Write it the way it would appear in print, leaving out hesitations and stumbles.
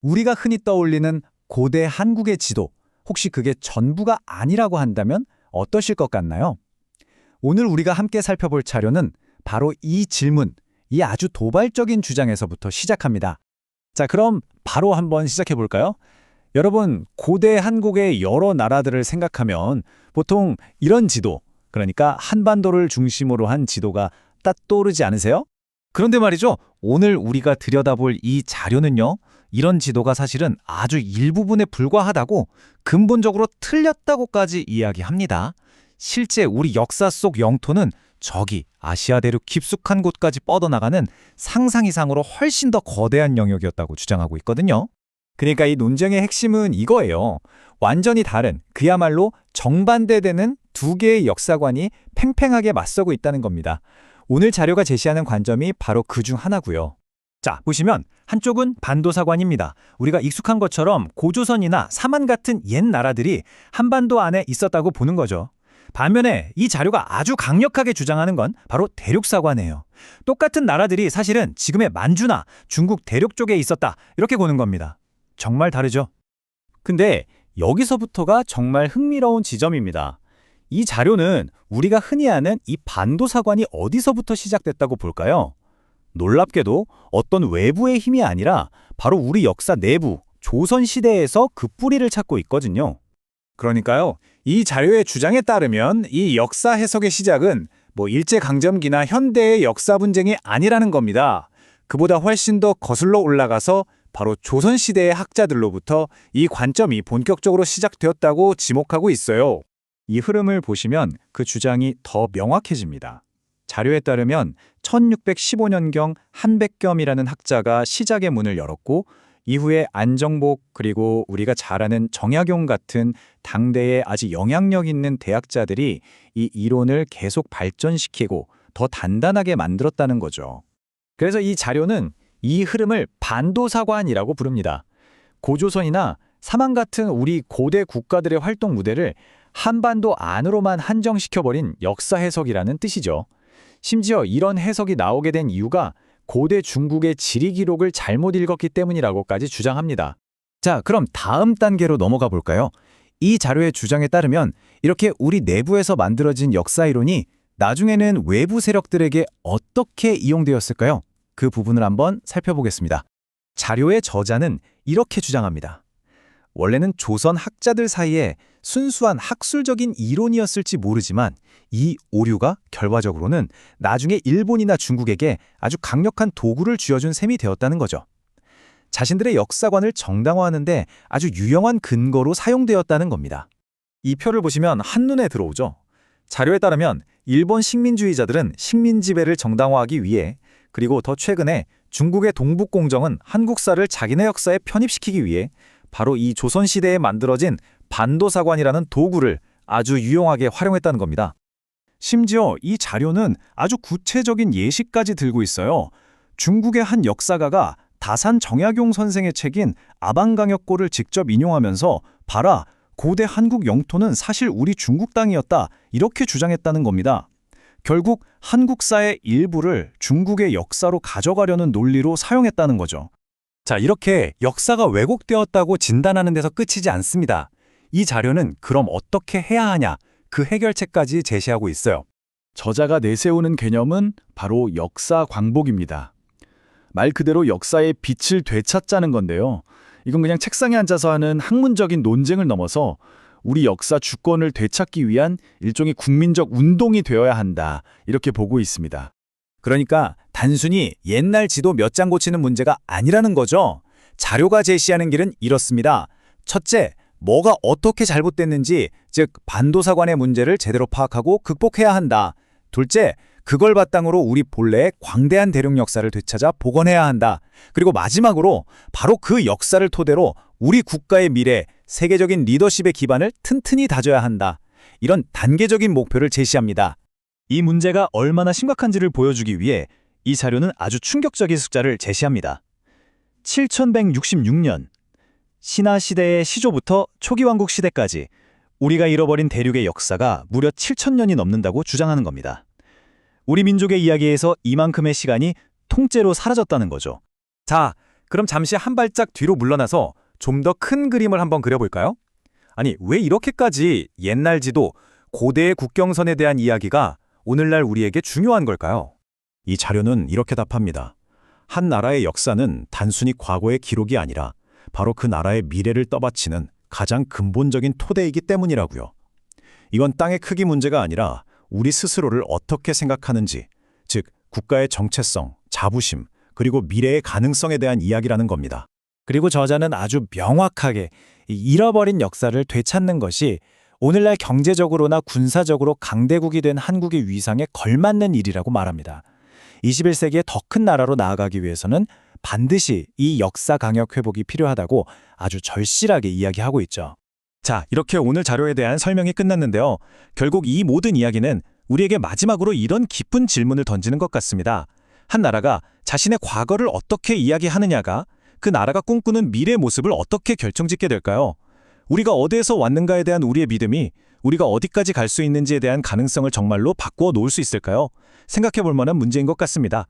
우리가 흔히 떠올리는 고대 한국의 지도, 혹시 그게 전부가 아니라고 한다면 어떠실 것 같나요? 오늘 우리가 함께 살펴볼 자료는 바로 이 질문, 이 아주 도발적인 주장에서부터 시작합니다. 자, 그럼 바로 한번 시작해 볼까요? 여러분, 고대 한국의 여러 나라들을 생각하면 보통 이런 지도, 그러니까 한반도를 중심으로 한 지도가 딱 떠오르지 않으세요? 그런데 말이죠, 오늘 우리가 들여다볼 이 자료는요, 이런 지도가 사실은 아주 일부분에 불과하다고, 근본적으로 틀렸다고까지 이야기합니다. 실제 우리 역사 속 영토는 저기 아시아 대륙 깊숙한 곳까지 뻗어나가는 상상 이상으로 훨씬 더 거대한 영역이었다고 주장하고 있거든요. 그러니까 이 논쟁의 핵심은 이거예요. 완전히 다른, 그야말로 정반대되는 두 개의 역사관이 팽팽하게 맞서고 있다는 겁니다. 오늘 자료가 제시하는 관점이 바로 그 중 하나고요. 자, 보시면 한쪽은 반도사관입니다. 우리가 익숙한 것처럼 고조선이나 사만 같은 옛 나라들이 한반도 안에 있었다고 보는 거죠. 반면에 이 자료가 아주 강력하게 주장하는 건 바로 대륙사관이에요. 똑같은 나라들이 사실은 지금의 만주나 중국 대륙 쪽에 있었다, 이렇게 보는 겁니다. 정말 다르죠? 근데 여기서부터가 정말 흥미로운 지점입니다. 이 자료는 우리가 흔히 아는 이 반도사관이 어디서부터 시작됐다고 볼까요? 놀랍게도 어떤 외부의 힘이 아니라 바로 우리 역사 내부, 조선시대에서 그 뿌리를 찾고 있거든요. 그러니까요, 이 자료의 주장에 따르면 이 역사 해석의 시작은 일제강점기나 현대의 역사 분쟁이 아니라는 겁니다. 그보다 훨씬 더 거슬러 올라가서 바로 조선시대의 학자들로부터 이 관점이 본격적으로 시작되었다고 지목하고 있어요. 이 흐름을 보시면 그 주장이 더 명확해집니다. 자료에 따르면 1615년경 한백겸이라는 학자가 시작의 문을 열었고, 이후에 안정복, 그리고 우리가 잘 아는 정약용 같은 당대의 아주 영향력 있는 대학자들이 이 이론을 계속 발전시키고 더 단단하게 만들었다는 거죠. 그래서 이 자료는 이 흐름을 반도사관이라고 부릅니다. 고조선이나 사만 같은 우리 고대 국가들의 활동 무대를 한반도 안으로만 한정시켜버린 역사 해석이라는 뜻이죠. 심지어 이런 해석이 나오게 된 이유가 고대 중국의 지리 기록을 잘못 읽었기 때문이라고까지 주장합니다. 자, 그럼 다음 단계로 넘어가 볼까요? 이 자료의 주장에 따르면 이렇게 우리 내부에서 만들어진 역사 이론이 나중에는 외부 세력들에게 어떻게 이용되었을까요? 그 부분을 한번 살펴보겠습니다. 자료의 저자는 이렇게 주장합니다. 원래는 조선 학자들 사이에 순수한 학술적인 이론이었을지 모르지만 이 오류가 결과적으로는 나중에 일본이나 중국에게 아주 강력한 도구를 쥐어준 셈이 되었다는 거죠. 자신들의 역사관을 정당화하는 데 아주 유용한 근거로 사용되었다는 겁니다. 이 표를 보시면 한눈에 들어오죠. 자료에 따르면 일본 식민주의자들은 식민 지배를 정당화하기 위해, 그리고 더 최근에 중국의 동북공정은 한국사를 자기네 역사에 편입시키기 위해 바로 이 조선시대에 만들어진 반도사관이라는 도구를 아주 유용하게 활용했다는 겁니다. 심지어 이 자료는 아주 구체적인 예시까지 들고 있어요. 중국의 한 역사가가 다산 정약용 선생의 책인 아방강역고를 직접 인용하면서 봐라, 고대 한국 영토는 사실 우리 중국 땅이었다, 이렇게 주장했다는 겁니다. 결국 한국사의 일부를 중국의 역사로 가져가려는 논리로 사용했다는 거죠. 자, 이렇게 역사가 왜곡되었다고 진단하는 데서 끝이지 않습니다. 이 자료는 그럼 어떻게 해야 하냐, 그 해결책까지 제시하고 있어요. 저자가 내세우는 개념은 바로 역사 광복입니다. 말 그대로 역사의 빛을 되찾자는 건데요. 이건 그냥 책상에 앉아서 하는 학문적인 논쟁을 넘어서 우리 역사 주권을 되찾기 위한 일종의 국민적 운동이 되어야 한다, 이렇게 보고 있습니다. 그러니까 단순히 옛날 지도 몇 장 고치는 문제가 아니라는 거죠. 자료가 제시하는 길은 이렇습니다. 첫째, 뭐가 어떻게 잘못됐는지, 즉 반도사관의 문제를 제대로 파악하고 극복해야 한다. 둘째, 그걸 바탕으로 우리 본래의 광대한 대륙 역사를 되찾아 복원해야 한다. 그리고 마지막으로 바로 그 역사를 토대로 우리 국가의 미래, 세계적인 리더십의 기반을 튼튼히 다져야 한다. 이런 단계적인 목표를 제시합니다. 이 문제가 얼마나 심각한지를 보여주기 위해 이 자료는 아주 충격적인 숫자를 제시합니다. 7166년, 신하시대의 시조부터 초기왕국 시대까지 우리가 잃어버린 대륙의 역사가 무려 7000년이 넘는다고 주장하는 겁니다. 우리 민족의 이야기에서 이만큼의 시간이 통째로 사라졌다는 거죠. 자, 그럼 잠시 한 발짝 뒤로 물러나서 좀 더 큰 그림을 한번 그려볼까요? 아니, 왜 이렇게까지 옛날 지도, 고대의 국경선에 대한 이야기가 오늘날 우리에게 중요한 걸까요? 이 자료는 이렇게 답합니다. 한 나라의 역사는 단순히 과거의 기록이 아니라 바로 그 나라의 미래를 떠받치는 가장 근본적인 토대이기 때문이라고요. 이건 땅의 크기 문제가 아니라 우리 스스로를 어떻게 생각하는지, 즉 국가의 정체성, 자부심, 그리고 미래의 가능성에 대한 이야기라는 겁니다. 그리고 저자는 아주 명확하게 이 잃어버린 역사를 되찾는 것이 오늘날 경제적으로나 군사적으로 강대국이 된 한국의 위상에 걸맞는 일이라고 말합니다. 21세기의 더 큰 나라로 나아가기 위해서는 반드시 이 역사 강역 회복이 필요하다고 아주 절실하게 이야기하고 있죠. 자, 이렇게 오늘 자료에 대한 설명이 끝났는데요. 결국 이 모든 이야기는 우리에게 마지막으로 이런 깊은 질문을 던지는 것 같습니다. 한 나라가 자신의 과거를 어떻게 이야기하느냐가 그 나라가 꿈꾸는 미래 모습을 어떻게 결정짓게 될까요? 우리가 어디에서 왔는가에 대한 우리의 믿음이 우리가 어디까지 갈 수 있는지에 대한 가능성을 정말로 바꾸어 놓을 수 있을까요? 생각해 볼 만한 문제인 것 같습니다.